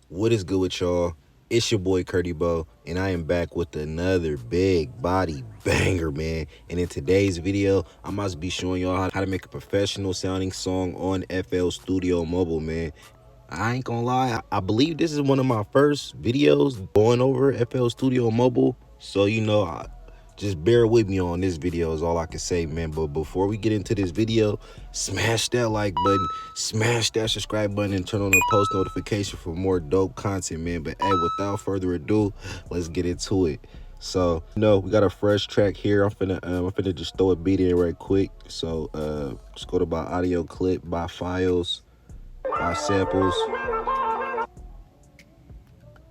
What is good with y'all? It's your boy Curdy Bo, and I am back with another big body banger, man. And in today's video, I must be showing y'all how to make a professional sounding song on FL Studio Mobile, man. I ain't gonna lie, I believe this is one of my first videos going over FL Studio Mobile. So, just bear with me on this video is all I can say, man. But before we get into this video, smash that like button, smash that subscribe button, and turn on the post notification for more dope content, man. But hey, without further ado, let's get into it. So, we got a fresh track here. I'm finna just throw a beat in right quick. So, just go to my audio clip, my files, my samples.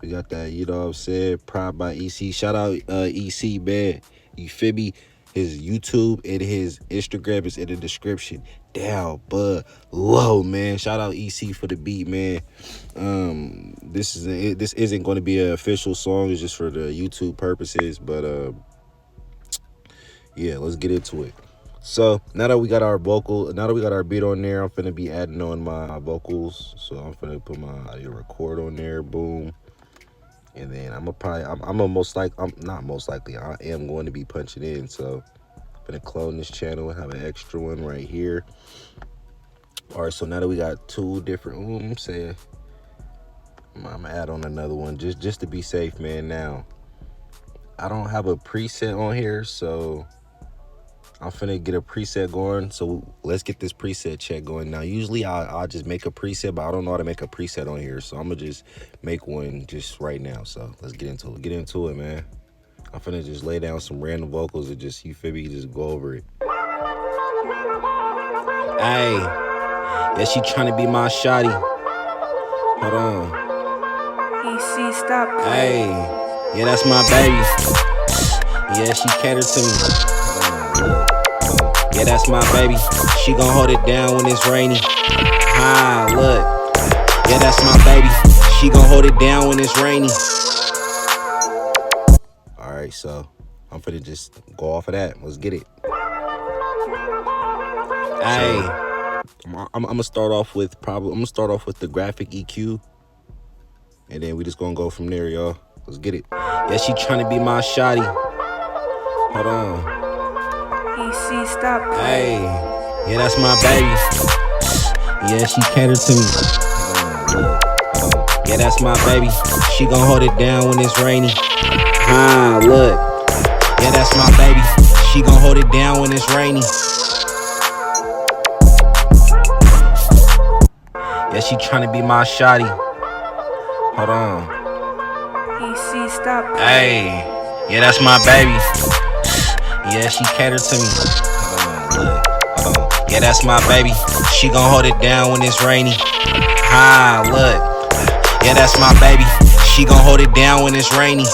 We got that, you know what I'm saying? Pride by EC. Shout out EC, man. You feel me? His YouTube and his Instagram is in the description. Down, but low, man. Shout out EC for the beat, man. This isn't going to be an official song. It's just for the YouTube purposes. But yeah, let's get into it. So now that we got our beat on there, I'm finna be adding on my vocals. So I'm finna put my audio record on there. Boom. And then I am going to be punching in. So I'm gonna clone this channel and have an extra one right here. All right, so now that we got two different, I'm gonna add on another one just to be safe, man. Now I don't have a preset on here, so I'm finna get a preset going. So let's get this preset check going. Now, usually I'll just make a preset, but I don't know how to make a preset on here. So I'm gonna just make one just right now. So let's get into it. Get into it, man. I'm finna just lay down some random vocals and just, you feel me, just go over it. Hey, yeah, she tryna be my shawty. Hold on. EC, stop. Hey, yeah, that's my baby. Yeah, she catered to me. Yeah, that's my baby. She gon' hold it down when it's rainy. Look. Yeah, that's my baby. She gon' hold it down when it's rainy. All right, so I'm finna just go off of that. Let's get it. Hey, I'm gonna start off with the graphic EQ, and then we just gonna go from there, y'all. Let's get it. Yeah, she tryna be my shawty. Hold on. EC, stop. Hey, yeah, that's my baby. Yeah, she catered to me. Yeah, that's my baby. She gon' hold it down when it's rainy. Look. Yeah, that's my baby. She gon' hold it down when it's rainy. Yeah, she tryna be my shawty. Hold on. EC, stop. Hey, yeah, that's my baby. Yeah, she catered to me. Yeah, that's my baby. She gon' hold it down when it's rainy. Look. Yeah, that's my baby. She gon' hold it down when it's rainy.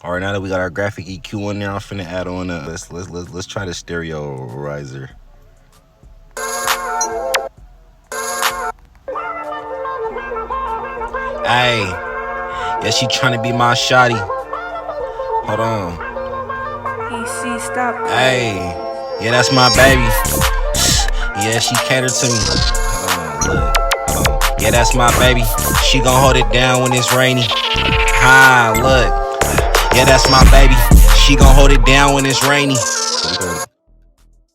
All right, now that we got our graphic EQ on there, I'm finna add on let's try the stereo riser. Hey, yeah, she tryna be my shawty. Hold on. EC, stop. Hey, yeah, that's my baby. Yeah, she catered to me. Yeah, that's my baby. She gon' hold it down when it's rainy. Look. Yeah, that's my baby. She gon' hold it down when it's rainy. We gonna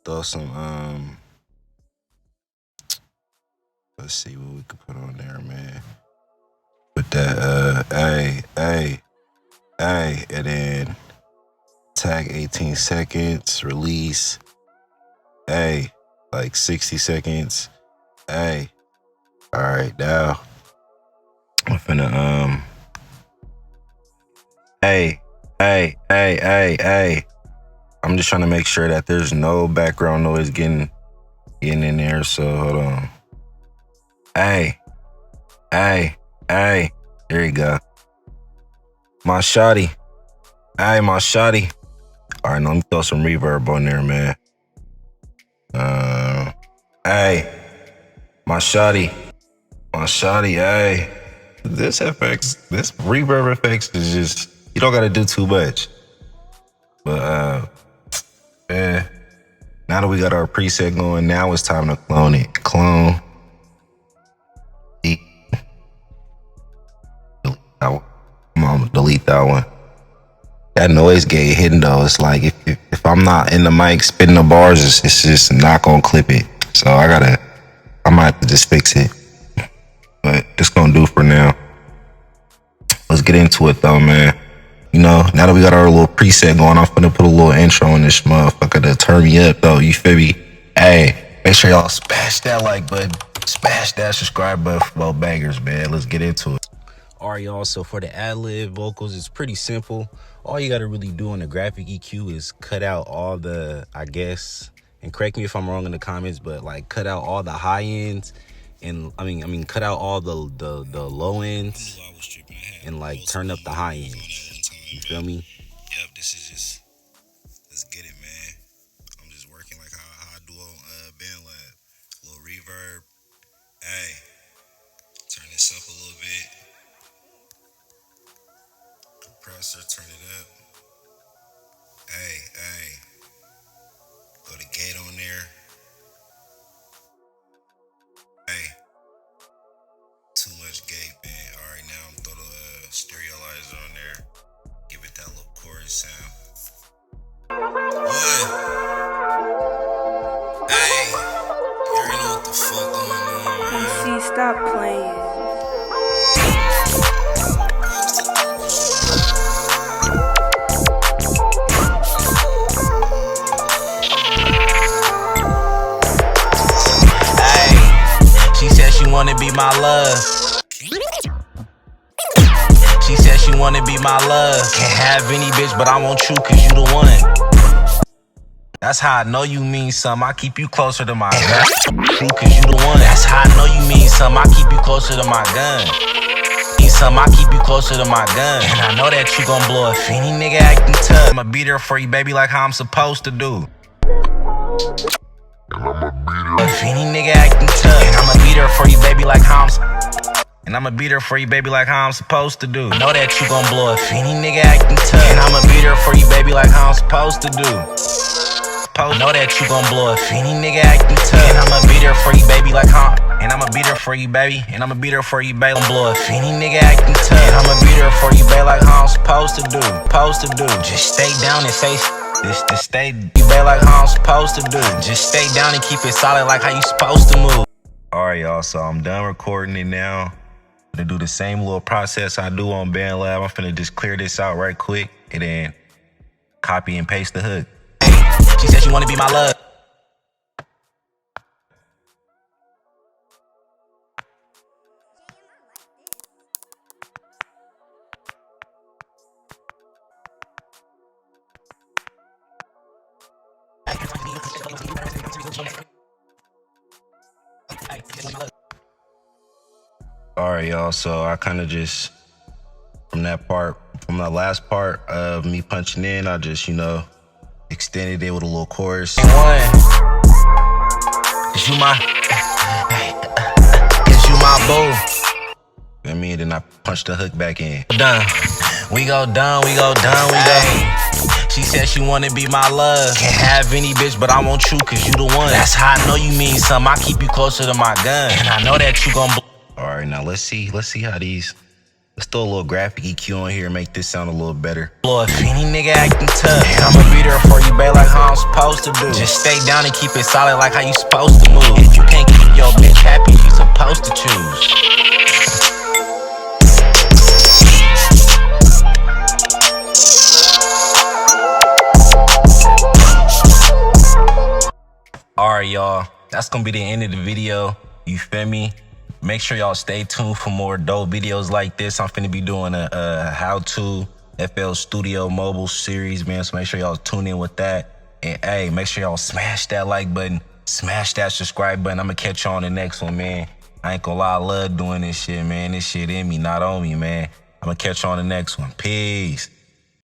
throw some let's see what we could put on there, man. Put that hey, and then tag 18 seconds, release, like 60 seconds, all right, now I'm finna I'm just trying to make sure that there's no background noise getting in there, so hold on. Hey, there you go. My shawty. Hey, my shawty. All right, now let me throw some reverb on there, man. Hey, my shawty. Hey. This reverb effects is just, you don't gotta do too much. But, man, now that we got our preset going, now it's time to clone it. Clone. That one. I'm gonna delete that one. That noise gate hidden though. It's like if I'm not in the mic spitting the bars, it's just not gonna clip it. So I might have to just fix it. But it's gonna do for now. Let's get into it though, man. You know, now that we got our little preset going, I'm finna put a little intro on this motherfucker to turn me up though. You feel me? Hey, make sure y'all smash that like button, smash that subscribe button for more bangers, man. Let's get into it. Alright, y'all, so for the ad-lib vocals, it's pretty simple. All you gotta really do on the graphic EQ is cut out all the, I guess, and correct me if I'm wrong in the comments, but like cut out all the high ends, and I mean cut out all the low ends, and like turn up the high ends. You feel me? Yep, this is just, let's get it, man. I'm just working like how I do on BandLab. Little reverb. Hey, turn this up a little bit. Compressor, turn it up. Hey. Go to gate on there. Hey. Too much gate, man. Alright, now I'm throw the stereolyzer on there. Give it that little chorus sound. What? Hey. You already know what the fuck going on, man. PC, stop playing. Wanna be my love. She said she wanna be my love. Can't have any bitch, but I want you cause you the one. That's how I know you mean something. I keep you closer to my gun. You cause you the one. That's how I know you mean something. I keep you closer to my gun. Mean something, I keep you closer to my gun. And I know that you gon' blow if any nigga acting tough. I'ma be there for you, baby, like how I'm supposed to do. If any nigga acting tough, and I'ma be there for you, baby, like how I'm supposed to do. I know that you gon' blow if any nigga acting tough, and I'ma be there for you, baby, like how I'm supposed to do. I know that you gon' blow if any nigga acting tough, and I'ma be there for you, baby, like how. And I'ma be there for you, baby. And I'ma be there for you, baby. Blow if any nigga acting tough, and I'ma be there for you, baby, like how I'm supposed to do. Just stay down and say. Just stay, you bet like how I'm supposed to do. Just stay down and keep it solid like how you supposed to move. Alright, y'all, so I'm done recording it now. I'm gonna do the same little process I do on BandLab. I'm finna just clear this out right quick and then copy and paste the hook. Hey, she said she wanna be my love. Alright, y'all, so I kind of just, from that last part of me punching in, I just, you know, extended it with a little chorus. Cause you my boo. I mean, then I punched the hook back in. We go done. She said she wanna be my love. Can't have any bitch, but I want you cause you the one. That's how I know you mean something. I keep you closer to my gun. And I know that you gon' Alright, now let's see how these. Let's throw a little graphic EQ on here and make this sound a little better. Lord, if any nigga acting tough, and I'ma be there for you, babe, like how I'm supposed to do. Just stay down and keep it solid like how you supposed to move. If you can't keep your bitch happy, you supposed to choose. Alright, y'all, that's gonna be the end of the video. You feel me? Make sure y'all stay tuned for more dope videos like this. I'm finna be doing a how-to FL Studio mobile series, man. So make sure y'all tune in with that. And hey, make sure y'all smash that like button, smash that subscribe button. I'm gonna catch y'all on the next one, man. I ain't gonna lie, I love doing this shit, man. This shit in me, not on me, man. I'm gonna catch y'all on the next one. Peace.